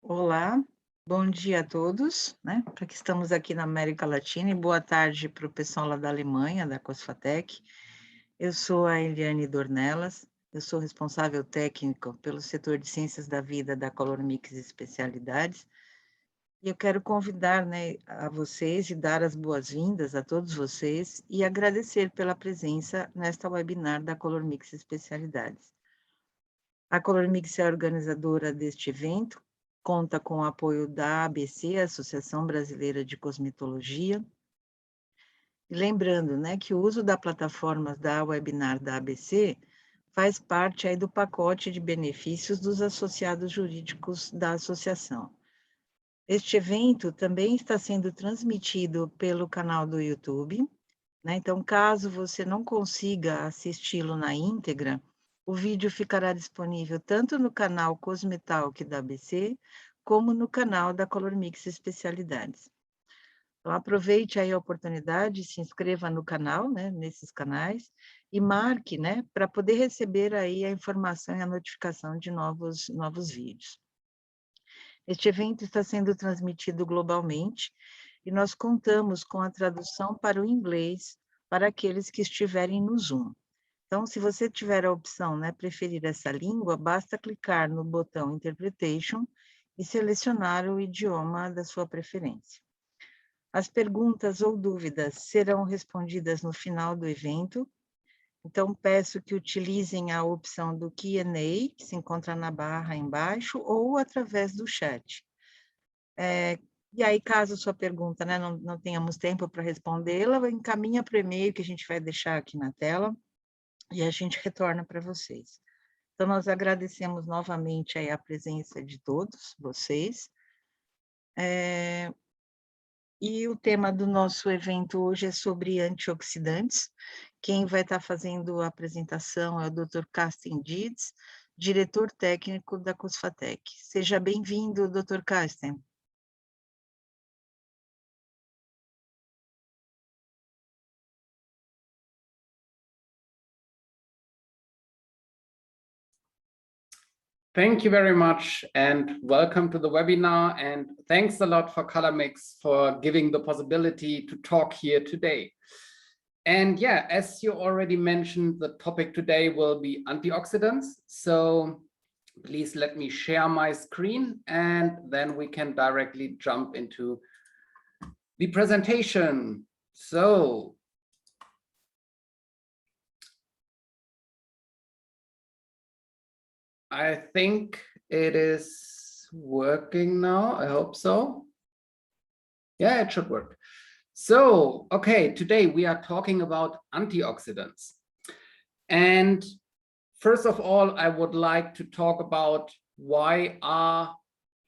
Olá, bom dia a todos, né? Para que estamos aqui na América Latina e boa tarde para o pessoal lá da Alemanha, da COSPHADERM. Eu sou a Eliane Dornelas, eu sou responsável técnico pelo setor de Ciências da Vida da Color Mix Especialidades, e eu quero convidar, né, a vocês e dar as boas-vindas a todos vocês e agradecer pela presença nesta webinar da Color Mix Especialidades. A Color Mix é a organizadora deste evento, conta com o apoio da ABC, Associação Brasileira de Cosmetologia. E lembrando, né, que o uso da plataforma da webinar da ABC faz parte aí do pacote de benefícios dos associados jurídicos da associação. Este evento também está sendo transmitido pelo canal do YouTube, né? Então, caso você não consiga assisti-lo na íntegra, o vídeo ficará disponível tanto no canal Cosmetalk da ABC, como no canal da Color Mix Especialidades. Então, aproveite aí a oportunidade, se inscreva no canal, né, nesses canais, e marque, né, para poder receber aí a informação e a notificação de novos vídeos. Este evento está sendo transmitido globalmente, e nós contamos com a tradução para o inglês para aqueles que estiverem no Zoom. Então, se você tiver a opção, né, preferir essa língua, basta clicar no botão Interpretation e selecionar o idioma da sua preferência. As perguntas ou dúvidas serão respondidas no final do evento, então peço que utilizem a opção do Q&A, que se encontra na barra embaixo, ou através do chat. E aí, caso sua pergunta, né, não tenhamos tempo para respondê-la, encaminha para o e-mail que a gente vai deixar aqui na tela, e a gente retorna para vocês. Então, nós agradecemos novamente aí a presença de todos vocês. E o tema do nosso evento hoje é sobre antioxidantes. Quem vai estar fazendo a apresentação é o Dr. Carsten Dietz, diretor técnico da COSPHADERM. Seja bem-vindo, Dr. Carsten. Thank you very much and welcome to the webinar, and thanks a lot for ColorMix for giving the possibility to talk here today. And yeah, as you already mentioned, the topic today will be antioxidants. So please let me share my screen and then we can directly jump into the presentation. So I think it is working now. I hope so. Yeah, it should work. So, okay, today we are talking about antioxidants. And first of all, I would like to talk about why are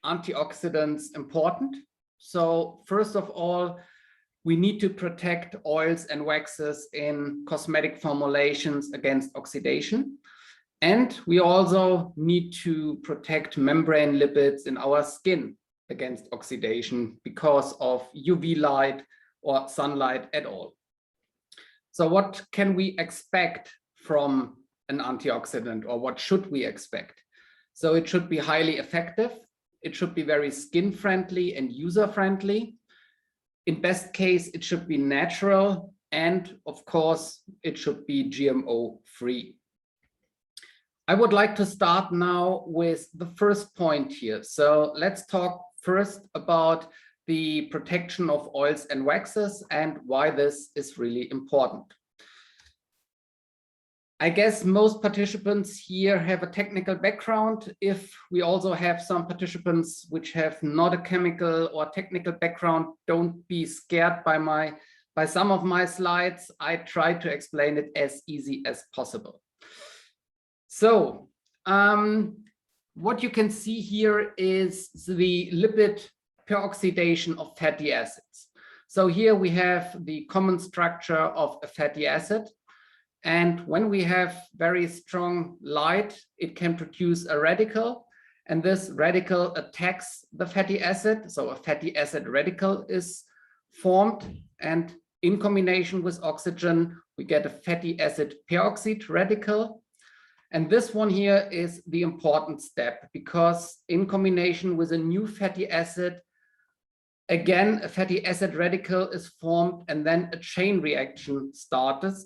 antioxidants important. So first of all, we need to protect oils and waxes in cosmetic formulations against oxidation. And we also need to protect membrane lipids in our skin against oxidation because of UV light or sunlight at all. So what can we expect from an antioxidant, or what should we expect? So it should be highly effective. It should be very skin friendly and user friendly. In best case, it should be natural. And of course, it should be GMO free. I would like to start now with the first point here. So let's talk first about the protection of oils and waxes and why this is really important. I guess most participants here have a technical background. If we also have some participants which have not a chemical or technical background, don't be scared by some of my slides. I try to explain it as easy as possible. So what you can see here is the lipid peroxidation of fatty acids. So here we have the common structure of a fatty acid. And when we have very strong light, it can produce a radical. And this radical attacks the fatty acid. So a fatty acid radical is formed. And in combination with oxygen, we get a fatty acid peroxide radical. And this one here is the important step, because in combination with a new fatty acid, again, a fatty acid radical is formed, and then a chain reaction starts,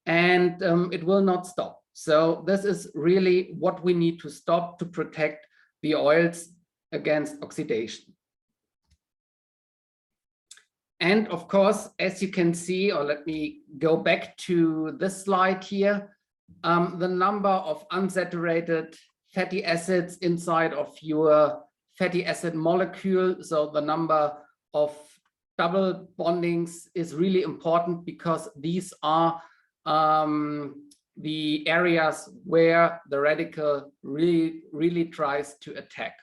and it will not stop. So this is really what we need to stop to protect the oils against oxidation. And of course, as you can see, or let me go back to this slide here, the number of unsaturated fatty acids inside of your fatty acid molecule, so the number of double bondings is really important, because these are the areas where the radical really tries to attack.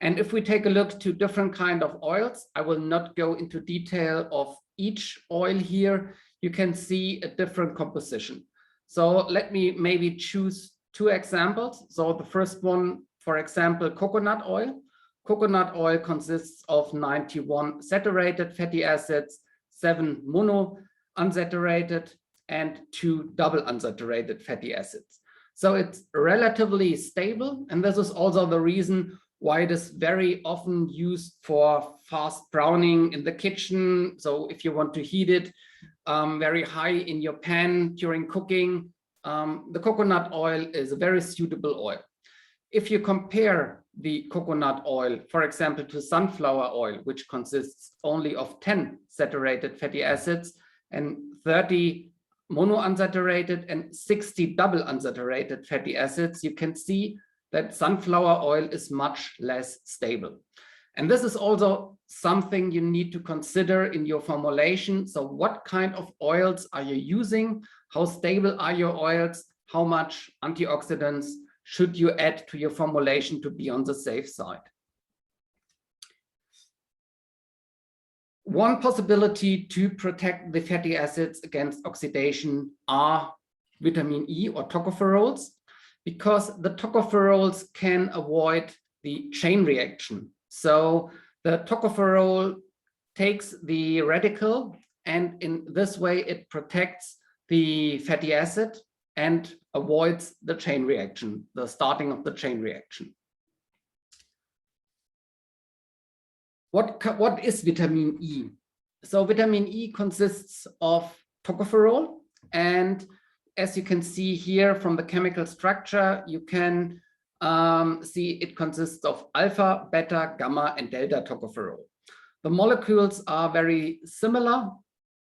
And if we take a look to different kind of oils, I will not go into detail of each oil here. You can see a different composition. So let me maybe choose two examples. So the first one, for example, coconut oil. Coconut oil consists of 91 saturated fatty acids, 7 mono unsaturated, and 2 double unsaturated fatty acids. So it's relatively stable, and this is also the reason why it is very often used for fast browning in the kitchen. So if you want to heat it very high in your pan during cooking, the coconut oil is a very suitable oil. If you compare the coconut oil, for example, to sunflower oil, which consists only of 10 saturated fatty acids and 30 monounsaturated and 60 double unsaturated fatty acids, you can see that sunflower oil is much less stable. And this is also something you need to consider in your formulation. So what kind of oils are you using? How stable are your oils? How much antioxidants should you add to your formulation to be on the safe side? One possibility to protect the fatty acids against oxidation are vitamin E or tocopherols, because the tocopherols can avoid the chain reaction. So the tocopherol takes the radical, and in this way it protects the fatty acid and avoids the chain reaction, the starting of the chain reaction. What is vitamin E? So vitamin E consists of tocopherol, and as you can see here from the chemical structure, you can see it consists of alpha, beta, gamma, and delta tocopherol. The molecules are very similar,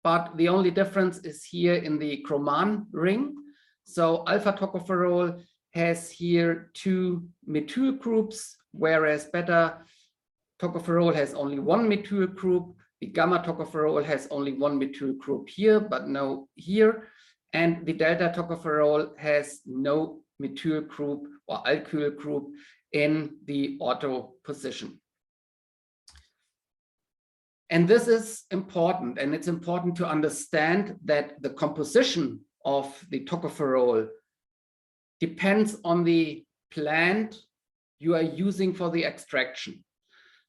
but the only difference is here in the chroman ring. So alpha tocopherol has here 2 methyl groups, whereas beta tocopherol has only 1 methyl group. The gamma tocopherol has only 1 methyl group here, but no here. And the delta tocopherol has no methyl group or alkyl group in the ortho position. And this is important, and it's important to understand that the composition of the tocopherol depends on the plant you are using for the extraction.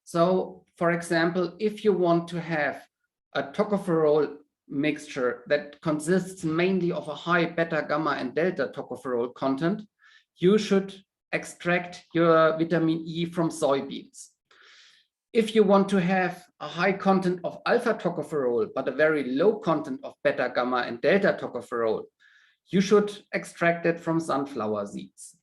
So, for example, if you want to have a tocopherol mixture that consists mainly of a high beta, gamma, and delta tocopherol content, you should extract your vitamin E from soybeans. If you want to have a high content of alpha tocopherol, but a very low content of beta, gamma, and delta tocopherol, you should extract it from sunflower seeds.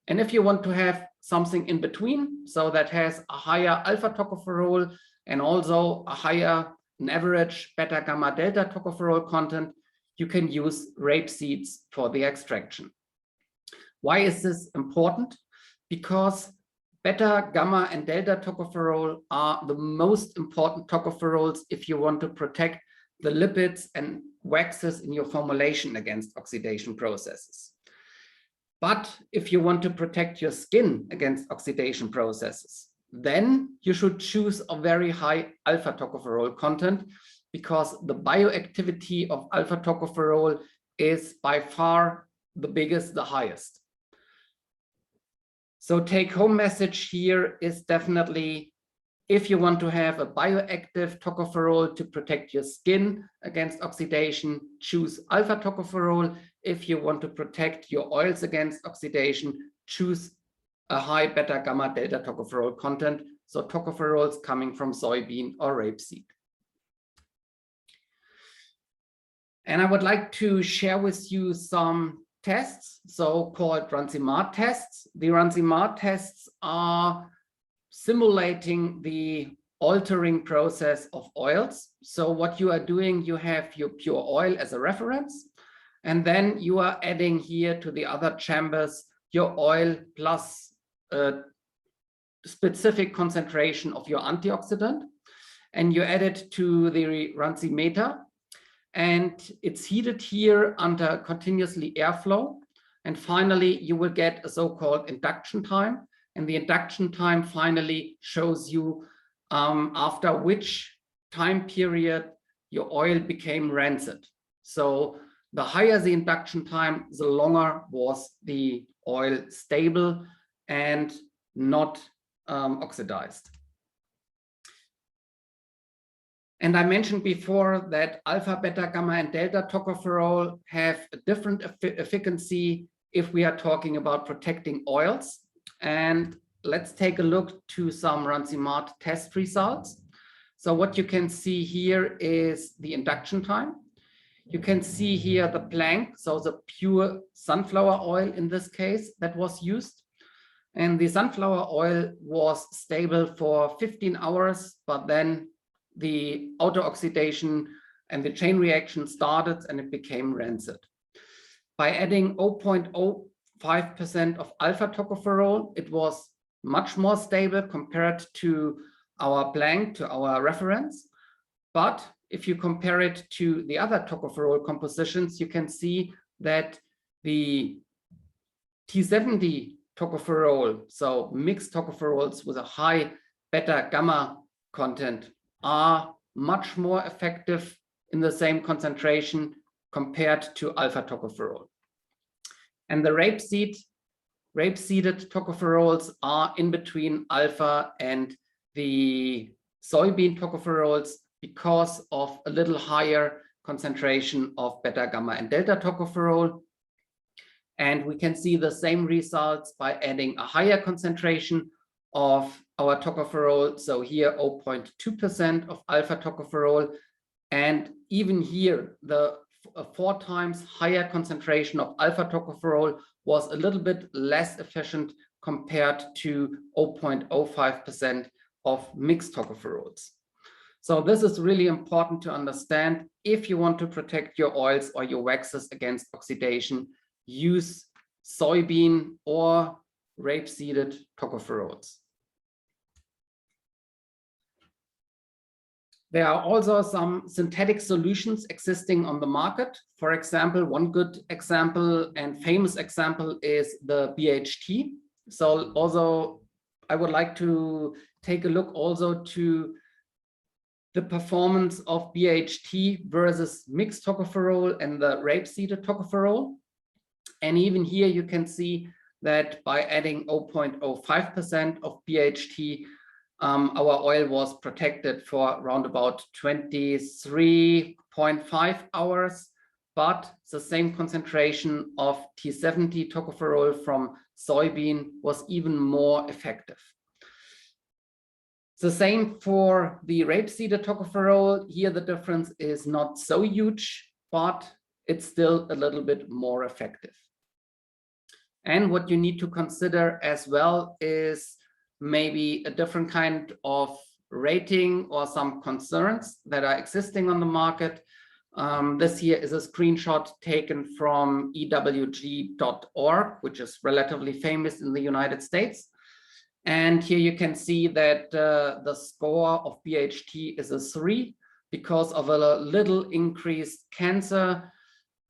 And if you want to have something in between, so that has a higher alpha tocopherol and also a higher, an average beta, gamma, delta tocopherol content, you can use rape seeds for the extraction. Why is this important? Because beta, gamma, and delta tocopherol are the most important tocopherols if you want to protect the lipids and waxes in your formulation against oxidation processes. But if you want to protect your skin against oxidation processes, then you should choose a very high alpha tocopherol content, because the bioactivity of alpha tocopherol is by far the biggest, the highest. So take home message here is definitely If you want to have a bioactive tocopherol to protect your skin against oxidation, choose alpha tocopherol. If you want to protect your oils against oxidation, choose a high beta gamma delta tocopherol content. So tocopherols coming from soybean or rapeseed. And I would like to share with you some tests, so-called RANCIMAT tests. The RANCIMAT tests are simulating the altering process of oils. So what you are doing, you have your pure oil as a reference, and then you are adding here to the other chambers your oil plus a specific concentration of your antioxidant, and you add it to the rancimeter, and it's heated here under continuously airflow. And finally, you will get a so-called induction time. And the induction time finally shows you after which time period your oil became rancid. So the higher the induction time, the longer was the oil stable and not oxidized. And I mentioned before that alpha, beta, gamma, and delta tocopherol have a different efficacy if we are talking about protecting oils. And let's take a look to some RANCIMAT test results. So what you can see here is the induction time. You can see here the plank, so the pure sunflower oil in this case that was used. And the sunflower oil was stable for 15 hours, but then the auto-oxidation and the chain reaction started and it became rancid. By adding 0.05% of alpha tocopherol, it was much more stable compared to our blank, to our reference. But if you compare it to the other tocopherol compositions, you can see that the T70 tocopherol, so mixed tocopherols with a high beta gamma content, are much more effective in the same concentration compared to alpha tocopherol. And the rapeseeded tocopherols are in between alpha and the soybean tocopherols because of a little higher concentration of beta, gamma, and delta tocopherol. And we can see the same results by adding a higher concentration of our tocopherol. So here 0.2% of alpha tocopherol. And even here, the 4 times higher concentration of alpha tocopherol was a little bit less efficient compared to 0.05% of mixed tocopherols. So this is really important to understand. If you want to protect your oils or your waxes against oxidation, use soybean or rapeseeded tocopherols. There are also some synthetic solutions existing on the market. For example, one good example and famous example is the BHT. So also I would like to take a look also to the performance of BHT versus mixed tocopherol and the rapeseeded tocopherol. And even here you can see that by adding 0.05% of BHT, our oil was protected for around about 23.5 hours, but the same concentration of T70 tocopherol from soybean was even more effective. The same for the rapeseeded tocopherol. Here the difference is not so huge, but it's still a little bit more effective. And what you need to consider as well is maybe a different kind of rating or some concerns that are existing on the market. This here is a screenshot taken from ewg.org, which is relatively famous in the United States. And here you can see that the score of BHT is a 3 because of a little increased cancer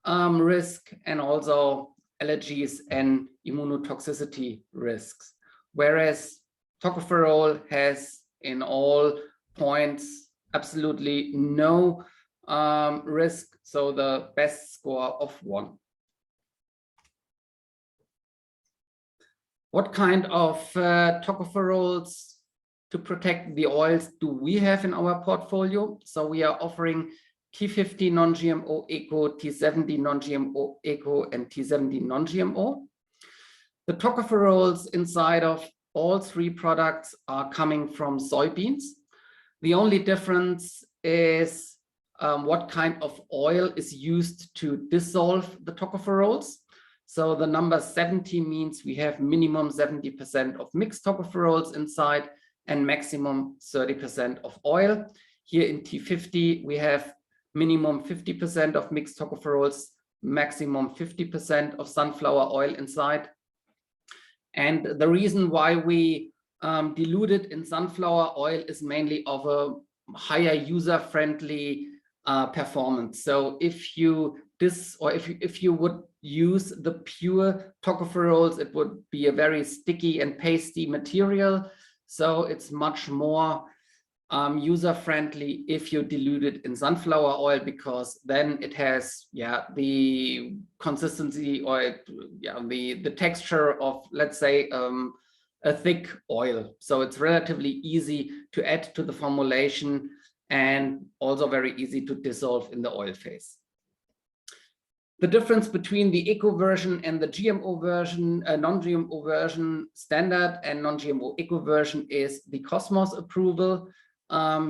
risk and also allergies and immunotoxicity risks. Whereas tocopherol has in all points absolutely no risk, so the best score of 1. What kind of tocopherols to protect the oils do we have in our portfolio? So we are offering T50 non-GMO eco, T70 non-GMO eco, and T70 non-GMO. The tocopherols inside of all three products are coming from soybeans. The only difference is what kind of oil is used to dissolve the tocopherols. So the number 70 means we have minimum 70% of mixed tocopherols inside and maximum 30% of oil. Here in T50, we have minimum 50% of mixed tocopherols, maximum 50% of sunflower oil inside. And the reason why we dilute it in sunflower oil is mainly of a higher user-friendly performance. So if you would use the pure tocopherols, it would be a very sticky and pasty material. So it's much more user-friendly if you dilute it in sunflower oil, because then it has the consistency or the texture of, let's say, a thick oil. So it's relatively easy to add to the formulation and also very easy to dissolve in the oil phase. The difference between the eco version and the GMO version, non-GMO version, standard and non-GMO eco version, is the COSMOS approval.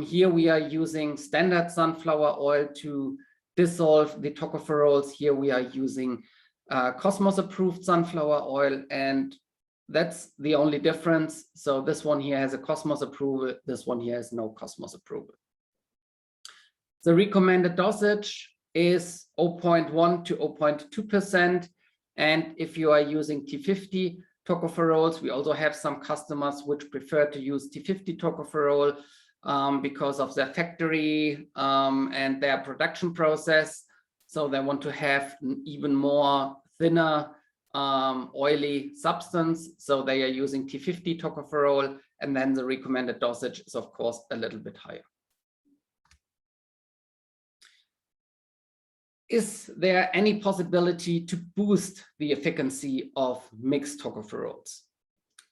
Here we are using standard sunflower oil to dissolve the tocopherols. Here we are using COSMOS approved sunflower oil, and that's the only difference. So this one here has a COSMOS approval, this one here has no COSMOS approval. The recommended dosage is 0.1 to 0.2%. And if you are using T50 tocopherols, we also have some customers which prefer to use T50 tocopherol because of their factory and their production process. So they want to have an even more thinner oily substance. So they are using T50 tocopherol, and then the recommended dosage is of course a little bit higher. Is there any possibility to boost the efficacy of mixed tocopherols?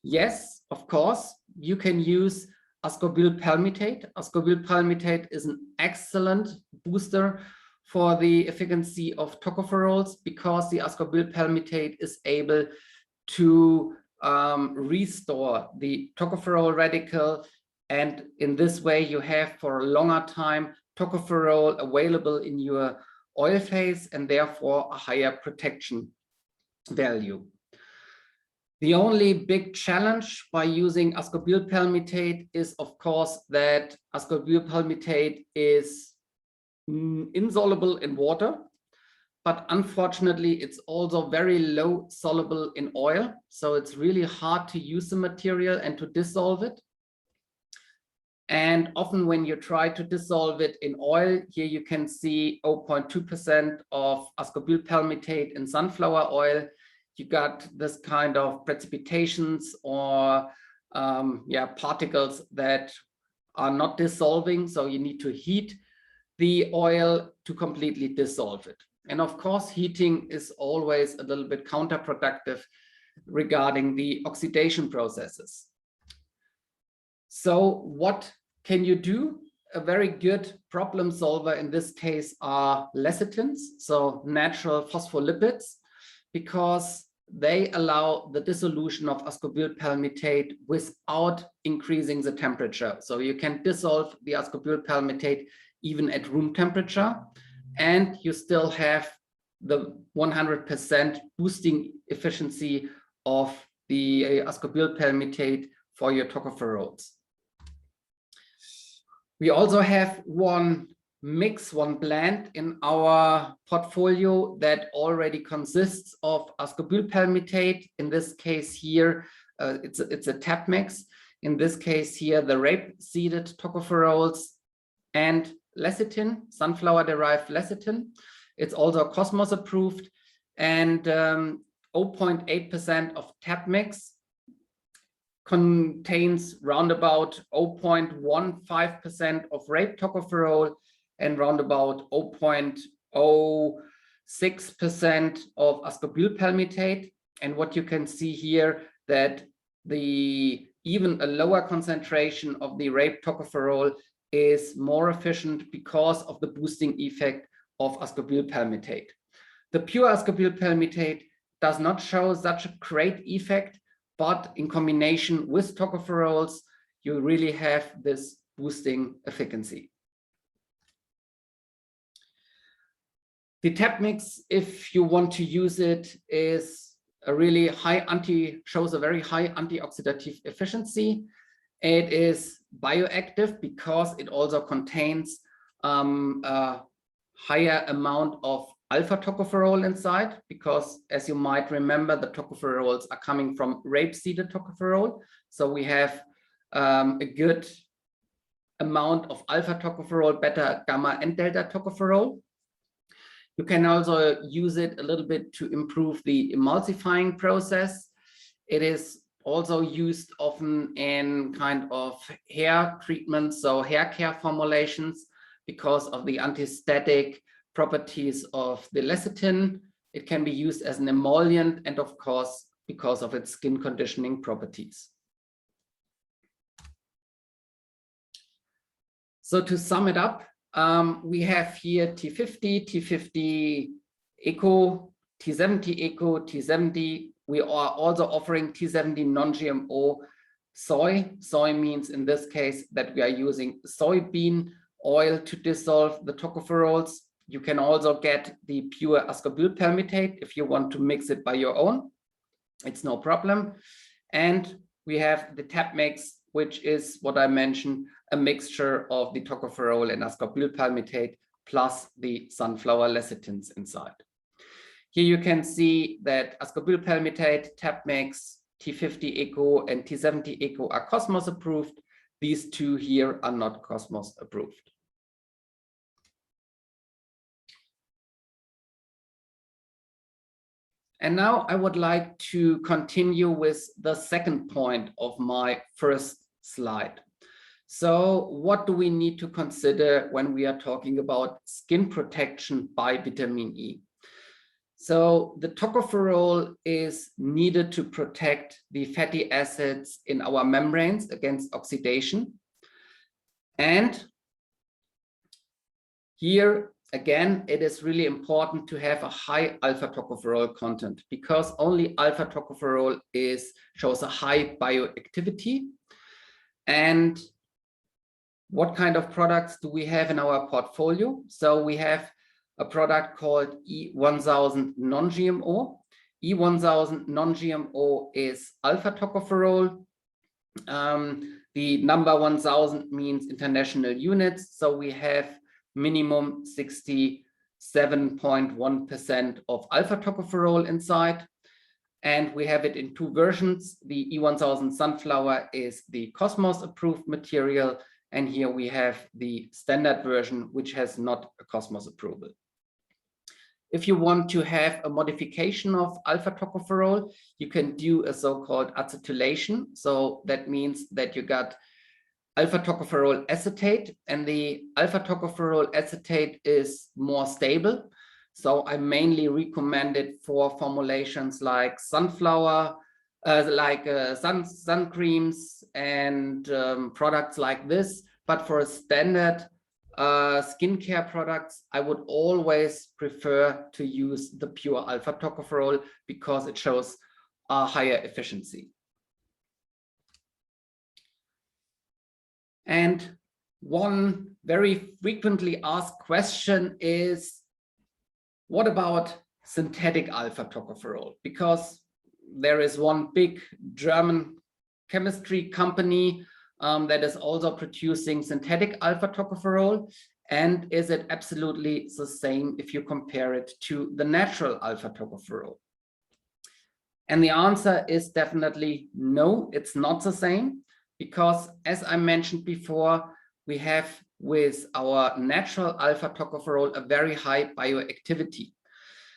Yes, of course, you can use ascorbyl palmitate. Ascorbyl palmitate is an excellent booster for the efficacy of tocopherols because the ascorbyl palmitate is able to restore the tocopherol radical, and in this way you have for a longer time tocopherol available in your oil phase and therefore a higher protection value. The only big challenge by using ascorbyl palmitate is, of course, that ascorbyl palmitate is insoluble in water, but unfortunately it's also very low soluble in oil. So it's really hard to use the material and to dissolve it. And often when you try to dissolve it in oil, here you can see 0.2% of ascorbyl palmitate in sunflower oil. You got this kind of precipitations or particles that are not dissolving. So you need to heat the oil to completely dissolve it. And of course, heating is always a little bit counterproductive regarding the oxidation processes. So what can you do? A very good problem solver in this case are lecithins, so natural phospholipids, because they allow the dissolution of ascorbyl palmitate without increasing the temperature. So you can dissolve the ascorbyl palmitate even at room temperature, and you still have the 100% boosting efficiency of the ascorbyl palmitate for your tocopherols. We also have one blend in our portfolio that already consists of ascorbyl palmitate. In this case here, it's a tap mix. In this case here, the rape-seeded tocopherols and lecithin, sunflower-derived lecithin. It's also COSMOS approved, and 0.8% of tap mix contains roundabout 0.15% of rape tocopherol and roundabout 0.06% of ascorbyl palmitate. And what you can see here, that the even a lower concentration of the rape tocopherol is more efficient because of the boosting effect of ascorbyl palmitate. The pure ascorbyl palmitate does not show such a great effect, but in combination with tocopherols, you really have this boosting efficacy. The TAP mix, if you want to use it, is a really high shows a very high antioxidative efficiency. It is bioactive because it also contains a higher amount of alpha tocopherol inside, because as you might remember, the tocopherols are coming from rapeseed tocopherol. So we have a good amount of alpha tocopherol, beta, gamma, and delta tocopherol. You can also use it a little bit to improve the emulsifying process. It is also used often in kind of hair treatments, so hair care formulations, because of the anti-static properties of the lecithin. It can be used as an emollient, and of course, because of its skin conditioning properties. So to sum it up, we have here T50, T50 Eco, T70 Eco, T70. We are also offering T70 non-GMO soy. Soy means in this case that we are using soybean oil to dissolve the tocopherols. You can also get the pure ascorbyl palmitate if you want to mix it by your own. It's no problem. And we have the TAP mix, which is what I mentioned, a mixture of the tocopherol and ascorbyl palmitate plus the sunflower lecithins inside. Here you can see that ascorbyl palmitate, TAP mix, T50 Eco, and T70 Eco are Cosmos approved. These two here are not Cosmos approved. And now I would like to continue with the second point of my first slide. So what do we need to consider when we are talking about skin protection by vitamin E? So the tocopherol is needed to protect the fatty acids in our membranes against oxidation. And here, again, it is really important to have a high alpha tocopherol content, because only alpha tocopherol shows a high bioactivity. And what kind of products do we have in our portfolio? So we have a product called E1000 non-GMO. E1000 non-GMO is alpha tocopherol. The number 1000 means international units. So we have minimum 67.1% of alpha tocopherol inside. And we have it in two versions. The E1000 sunflower is the Cosmos approved material. And here we have the standard version, which has not a Cosmos approval. If you want to have a modification of alpha tocopherol, you can do a so-called acetylation. So that means that you got alpha tocopherol acetate, and the alpha tocopherol acetate is more stable. So I mainly recommend it for formulations like sunflower, sun creams and products like this. But for a standard skincare products, I would always prefer to use the pure alpha tocopherol because it shows a higher efficiency. And one very frequently asked question is, what about synthetic alpha tocopherol? Because there is one big German chemistry company that is also producing synthetic alpha tocopherol. And is it absolutely the same if you compare it to the natural alpha tocopherol? And the answer is definitely no, it's not the same. Because as I mentioned before, we have with our natural alpha tocopherol a very high bioactivity.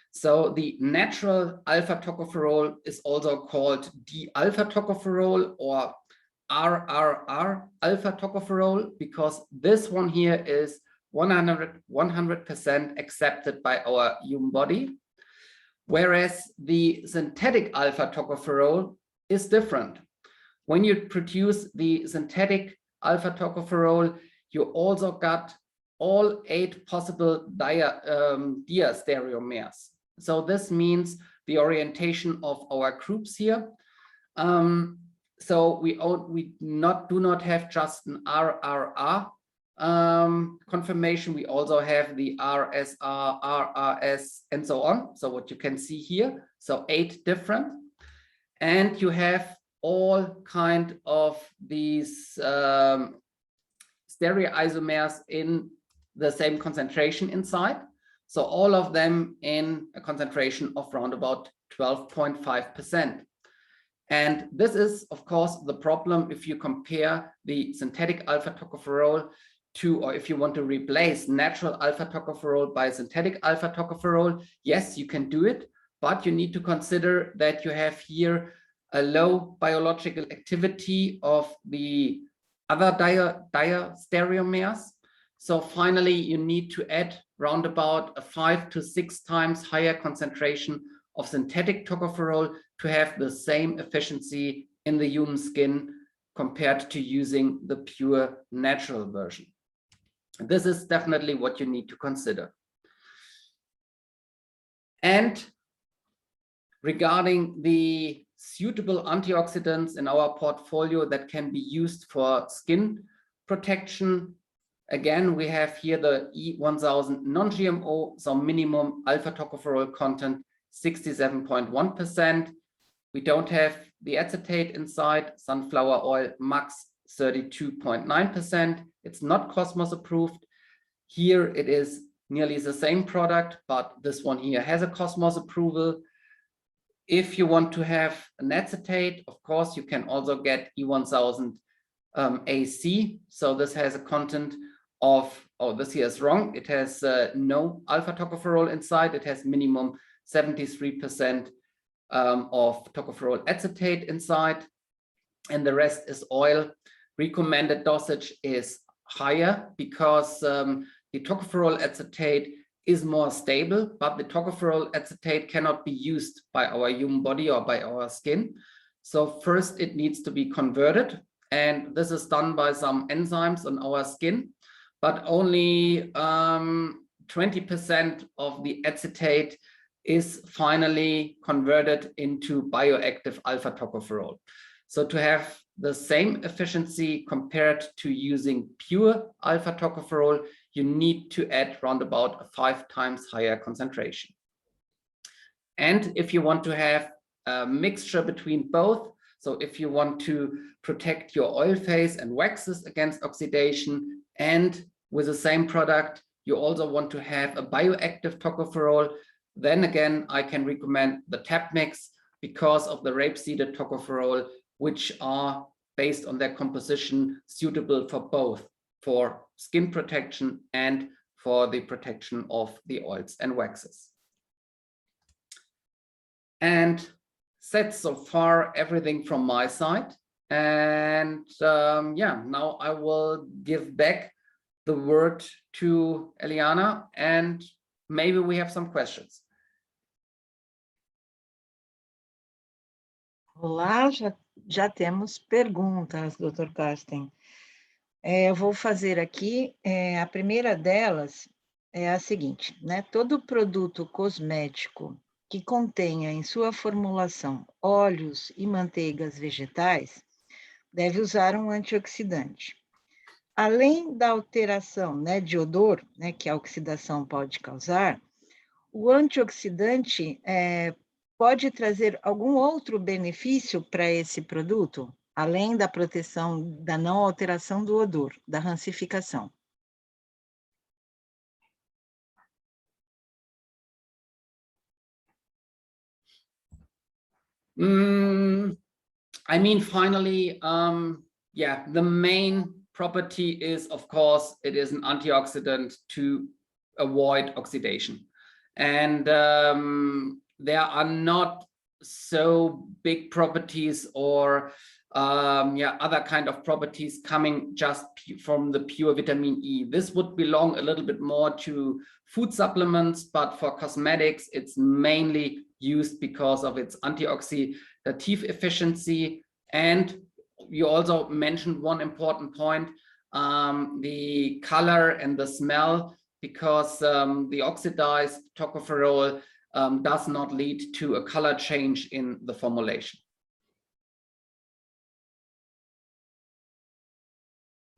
So the natural alpha tocopherol is also called D-alpha tocopherol or RRR alpha tocopherol, because this one here is 100% accepted by our human body. Whereas the synthetic alpha tocopherol is different. When you produce the synthetic alpha tocopherol, you also got all 8 possible diastereomers. So this means the orientation of our groups here. So we do not have just an RRR conformation. We also have the RSR, RRS, and so on. So what you can see here, so 8 different, and you have all kind of these stereoisomers in the same concentration inside. So all of them in a concentration of around about 12.5%. And this is, of course, the problem if you compare the synthetic alpha tocopherol to, or if you want to replace natural alpha tocopherol by synthetic alpha tocopherol. Yes, you can do it, but you need to consider that you have here a low biological activity of the other diastereomers. So finally, you need to add round about a 5 to 6 times higher concentration of synthetic tocopherol to have the same efficiency in the human skin compared to using the pure natural version. This is definitely what you need to consider. And regarding the suitable antioxidants in our portfolio that can be used for skin protection, again, we have here the E1000 non-GMO, so minimum alpha tocopherol content 67.1%. We don't have the acetate inside, sunflower oil max 32.9%. It's not Cosmos approved. Here it is nearly the same product, but this one here has a Cosmos approval. If you want to have an acetate, of course, you can also get E1000 AC. So this has a content of, oh, this here is wrong. It has no alpha tocopherol inside. It has minimum 73% of tocopherol acetate inside, and the rest is oil. Recommended dosage is higher because the tocopherol acetate is more stable, but the tocopherol acetate cannot be used by our human body or by our skin. So first it needs to be converted, and this is done by some enzymes on our skin, but only 20% of the acetate is finally converted into bioactive alpha tocopherol. So to have the same efficiency compared to using pure alpha tocopherol, you need to add round about a 5 times higher concentration. And if you want to have a mixture between both, so if you want to protect your oil phase and waxes against oxidation, and with the same product, you also want to have a bioactive tocopherol, then again, I can recommend the tap mix because of the rapeseed tocopherol, which are based on their composition suitable for both, for skin protection and for the protection of the oils and waxes. And that's so far everything from my side. And yeah, now I will give back the word to Eliana, and maybe we have some questions. Olá, já temos perguntas, Dr. Carsten. Eu vou fazer aqui, a primeira delas é a seguinte, né? Todo produto cosmético que contenha em sua formulação óleos e manteigas vegetais deve usar um antioxidante. Além da alteração, né, de odor, né, que a oxidação pode causar, o antioxidante pode trazer algum outro benefício para esse produto, além da proteção da não alteração do odor, da rancificação? I mean, finally, yeah, the main property is, of course, it is an antioxidant to avoid oxidation. And there are not so big properties or yeah, other kind of properties coming just from the pure vitamin E. This would belong a little bit more to food supplements, but for cosmetics, it's mainly used because of its antioxidative efficiency. And you also mentioned one important point, the color and the smell, because the oxidized tocopherol does not lead to a color change in the formulation.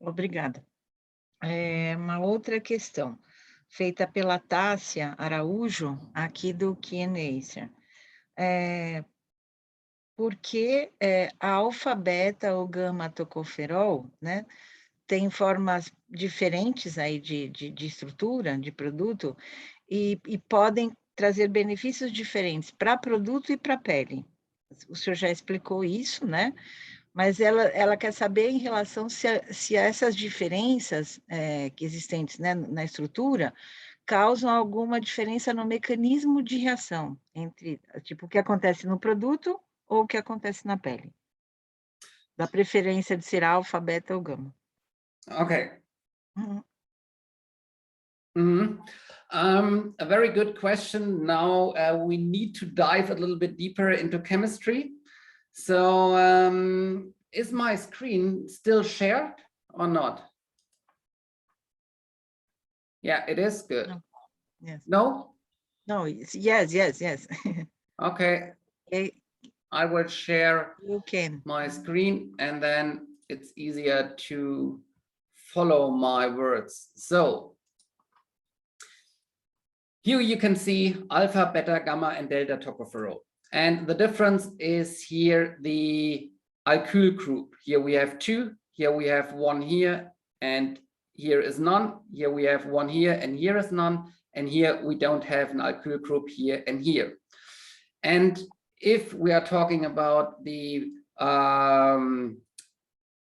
Obrigada. Uma outra questão, feita pela Tássia Araújo, aqui do Q&A. Por que a alfa-beta ou gama-tocoferol, né, tem formas diferentes aí de estrutura, de produto, e podem trazer benefícios diferentes para produto e para pele? O senhor já explicou isso, né? Mas ela quer saber em relação se essas diferenças que existentes, né, na estrutura causam alguma diferença no mecanismo de reação entre, tipo, o que acontece no produto ou o que acontece na pele. Da preferência de ser alfa, beta ou gama. Okay. A very good question. Now we need to dive a little bit deeper into chemistry. So is my screen still shared or not? Yeah, it is good. No. Yes. No? No, yes. Okay. I will share my screen, and then it's easier to follow my words. So here you can see alpha, beta, gamma, and delta tocopherol. And the difference is here the alkyl group. Here we have two, here we have one here, and here is none. Here we have one here, and here is none. And here we don't have an alkyl group here and here. And if we are talking about the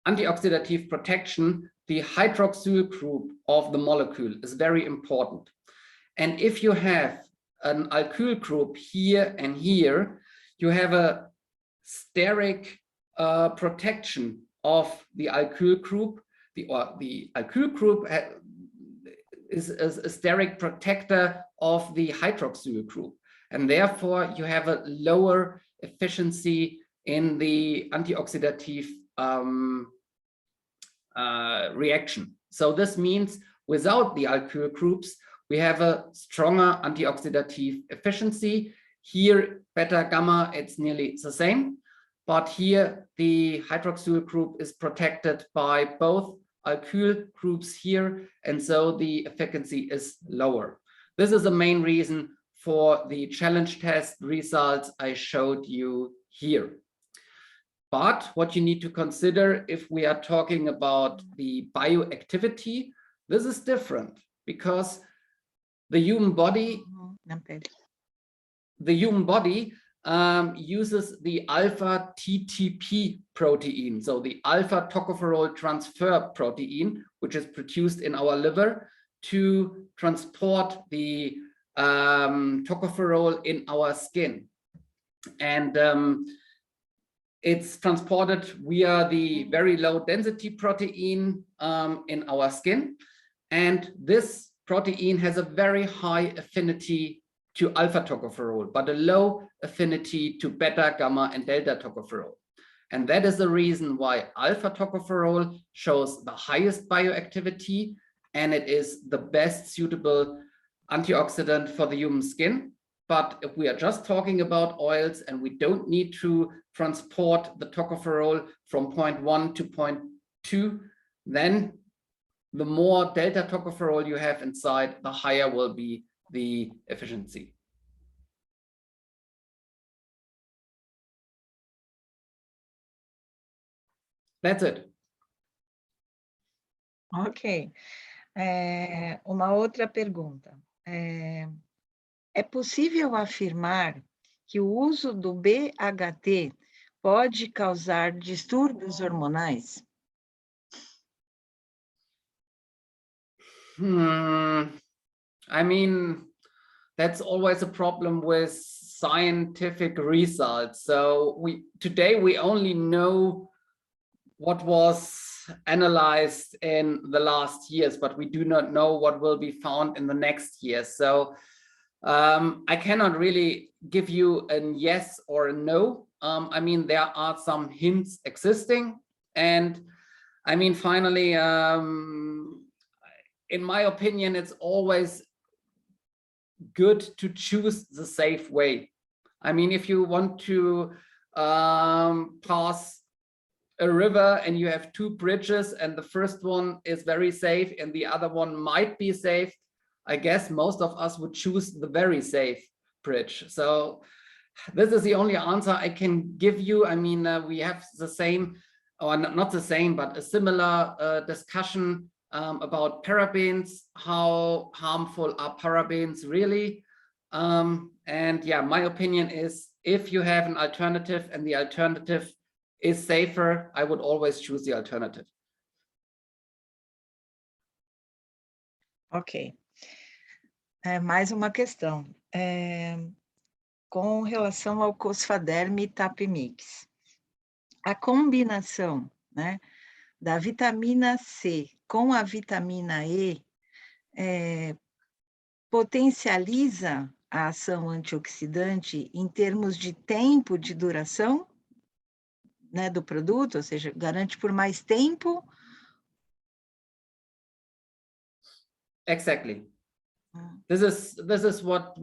antioxidative protection, the hydroxyl group of the molecule is very important. And if you have an alkyl group here and here, you have a steric protection of the alkyl group. The alkyl group is a steric protector of the hydroxyl group. And therefore, you have a lower efficiency in the antioxidative reaction. So this means without the alkyl groups, we have a stronger antioxidative efficiency. Here, beta, gamma, it's nearly the same. But here, the hydroxyl group is protected by both alkyl groups here. And so the efficacy is lower. This is the main reason for the challenge test results I showed you here. But what you need to consider if we are talking about the bioactivity, this is different because the human body uses the alpha TTP protein, so the alpha tocopherol transfer protein, which is produced in our liver to transport the tocopherol in our skin. And it's transported via the very low density protein in our skin. And this protein has a very high affinity to alpha tocopherol, but a low affinity to beta, gamma, and delta tocopherol. And that is the reason why alpha tocopherol shows the highest bioactivity, and it is the best suitable antioxidant for the human skin. But if we are just talking about oils and we don't need to transport the tocopherol from point 1 to point 2, then the more delta tocopherol you have inside, the higher will be the efficiency. That's it. Ok. Uma outra pergunta. É possível afirmar que o uso do BHT pode causar distúrbios hormonais? I mean, that's always a problem with scientific results. So today we only know what was analyzed in the last years, but we do not know what will be found in the next year. So I cannot really give you a yes or a no. I mean, there are some hints existing, And I mean, finally, in my opinion, it's always good to choose the safe way. I mean, if you want to pass a river and you have two bridges and the first one is very safe and the other one might be safe, I guess most of us would choose the very safe bridge. So this is the only answer I can give you. I mean, we have the same, or not the same, but a similar discussion about parabens. How harmful are parabens really? And yeah, my opinion is if you have an alternative and the alternative is safer, I would always choose the alternative. Ok. Mais uma questão. Com relação ao COSPHADERM e TAP-MIX. A combinação, né, da vitamina C com a vitamina E potencializa a ação antioxidante em termos de tempo de duração, né, do produto, ou seja, garante por mais tempo? Exactly. This is what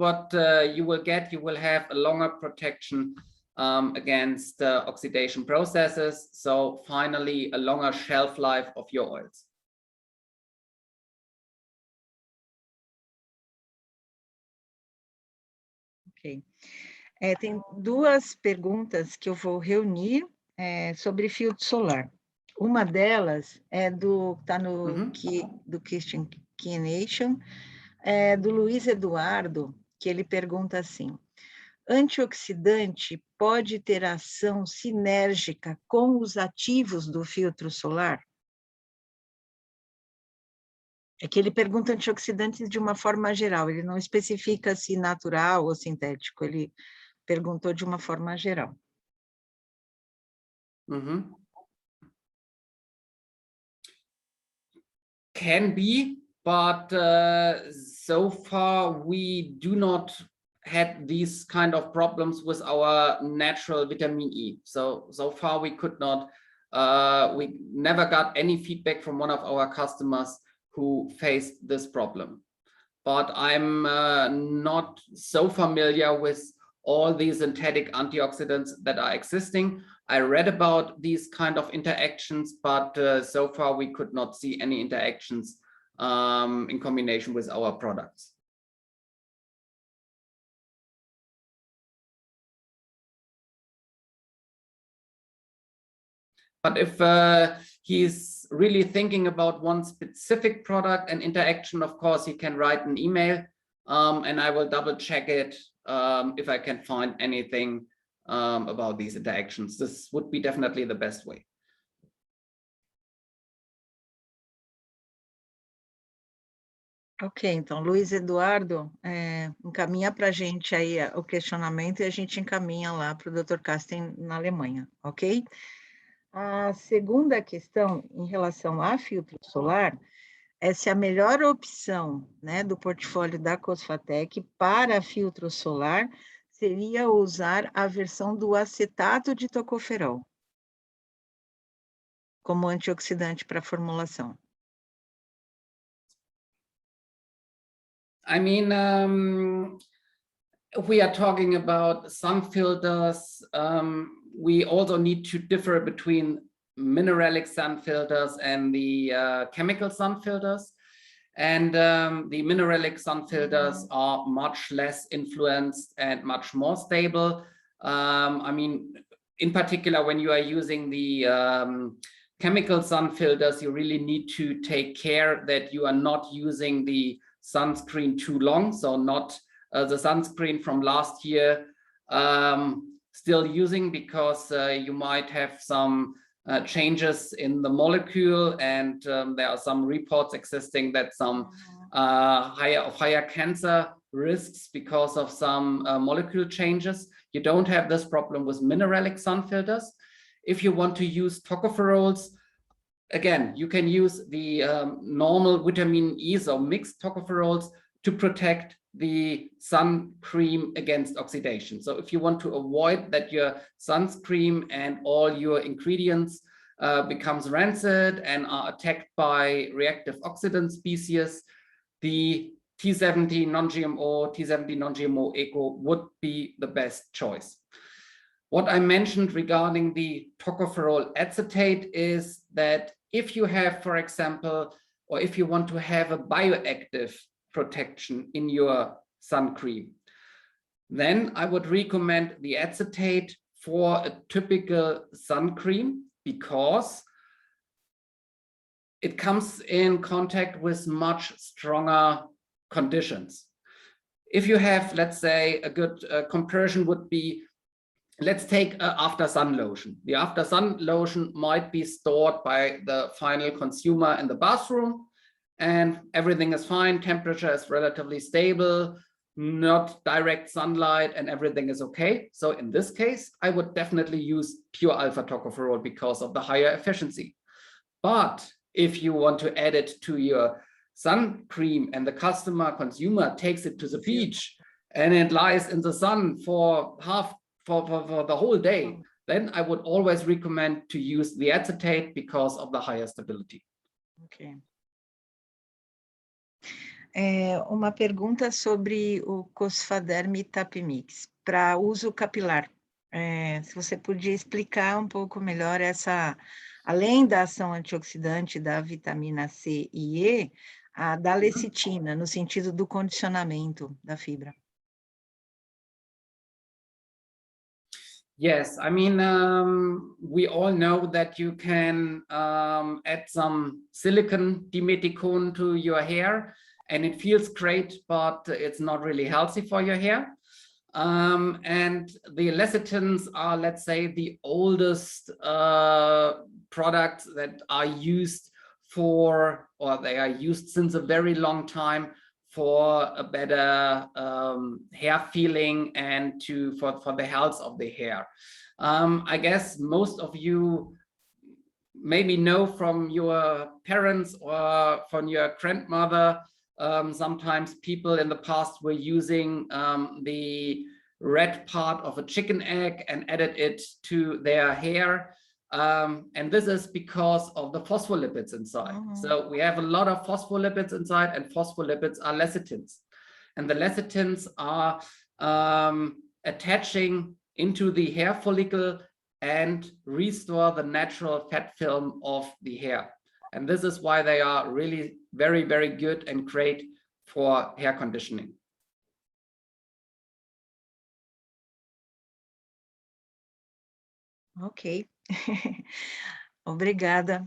you will get. You will have a longer protection against oxidation processes. So finally, a longer shelf life of your oils. Ok. Tem duas perguntas que eu vou reunir sobre filtro solar. Uma delas é tá no do Christian Nation, do Luiz Eduardo, que ele pergunta assim: antioxidante pode ter ação sinérgica com os ativos do filtro solar? É que ele pergunta antioxidantes de uma forma geral, ele não especifica se natural ou sintético, ele perguntou de uma forma geral. Can be, but so far we do not had these kind of problems with our natural vitamin E. So far we could not, we never got any feedback from one of our customers who faced this problem. But I'm not so familiar with all these synthetic antioxidants that are existing. I read about these kind of interactions, but so far we could not see any interactions in combination with our products. But if he's really thinking about one specific product and interaction, of course, he can write an email and I will double check it if I can find anything about these interactions. This would be definitely the best way. Ok, então, Luiz Eduardo, encaminha para a gente aí o questionamento e a gente encaminha lá para o Dr. Carsten na Alemanha, ok? A segunda questão, em relação a filtro solar, é se a melhor opção, né, do portfólio da COSPHATEC para filtro solar seria usar a versão do acetato de tocoferol como antioxidante para formulação. I mean, if we are talking about sun filters, we also need to differ between mineralic sun filters and the chemical sun filters. And the mineralic sun filters are much less influenced and much more stable. I mean, in particular, when you are using the chemical sun filters, you really need to take care that you are not using the sunscreen too long. So not the sunscreen from last year still using, because you might have some changes in the molecule, and there are some reports existing that some higher cancer risks because of some molecule changes. You don't have this problem with mineralic sun filters. If you want to use tocopherols, again, you can use the normal vitamin E, so mixed tocopherols, to protect the sun cream against oxidation. So if you want to avoid that your sunscreen and all your ingredients becomes rancid and are attacked by reactive oxidant species, the T70 non-GMO, T70 non-GMO Eco would be the best choice. What I mentioned regarding the tocopherol acetate is that if you have, for example, or if you want to have a bioactive protection in your sun cream, then I would recommend the acetate for a typical sun cream because it comes in contact with much stronger conditions. If you have, let's say, a good comparison would be, let's take after sun lotion. The after sun lotion might be stored by the final consumer in the bathroom and everything is fine, temperature is relatively stable, not direct sunlight, and everything is okay. So in this case, I would definitely use pure alpha tocopherol because of the higher efficiency. But if you want to add it to your sun cream and the consumer takes it to the beach and it lies in the sun for the whole day, then I would always recommend to use the acetate because of the higher stability. Ok. Uma pergunta sobre o COSPHADERM Itapimix para uso capilar. Se você podia explicar um pouco melhor essa, além da ação antioxidante da vitamina C e E, a da lecitina, no sentido do condicionamento da fibra. Yes, I mean, we all know that you can add some silicone dimethicone to your hair and it feels great, but it's not really healthy for your hair. And the lecithins are, let's say, the oldest products that are used for, or they are used since a very long time for a better hair feeling and for the health of the hair. I guess most of you maybe know from your parents or from your grandmother, sometimes people in the past were using the red part of a chicken egg and added it to their hair. And this is because of the phospholipids inside. So we have a lot of phospholipids inside, and phospholipids are lecithins. And the lecithins are attaching into the hair follicle and restore the natural fat film of the hair. And this is why they are really very, very good and great for hair conditioning. Ok. Obrigada.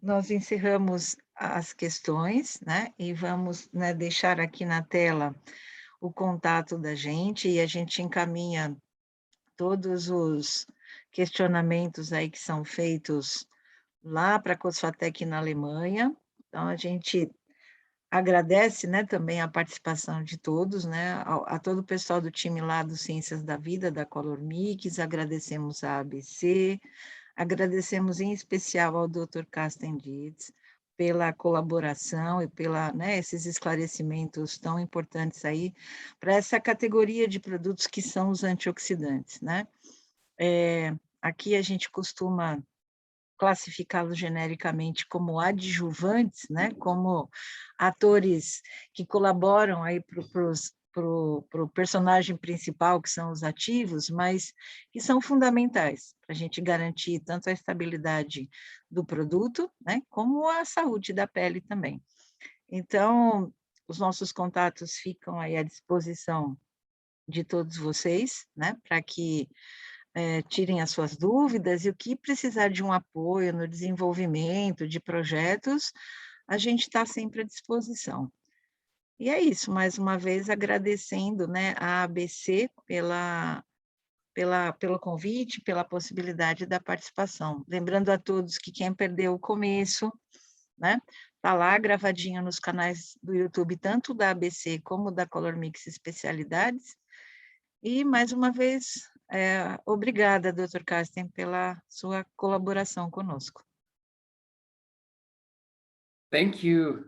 Nós encerramos as questões, né? E vamos, né, deixar aqui na tela o contato da gente e a gente encaminha todos os questionamentos aí que são feitos lá para a COSPHATEC na Alemanha. Então, a gente agradece, né, também a participação de todos, né, a todo o pessoal do time lá do Ciências da Vida, da Color Mix, agradecemos a ABC, agradecemos em especial ao Dr. Carsten Dietz pela colaboração e pela, né, esses esclarecimentos tão importantes aí para essa categoria de produtos que são os antioxidantes, né. Aqui a gente costuma classificá-los genericamente como adjuvantes, né, como atores que colaboram aí para o personagem principal, que são os ativos, mas que são fundamentais para a gente garantir tanto a estabilidade do produto, né, como a saúde da pele também. Então, os nossos contatos ficam aí à disposição de todos vocês, né, para que tirem as suas dúvidas, e o que precisar de um apoio no desenvolvimento de projetos, a gente está sempre à disposição. E é isso, mais uma vez agradecendo, né, a ABC pelo convite, pela possibilidade da participação. Lembrando a todos que quem perdeu o começo, né, está lá gravadinho nos canais do YouTube, tanto da ABC como da Color Mix Especialidades. E, mais uma vez, obrigada, Dr. Carsten, pela sua colaboração conosco. Thank you.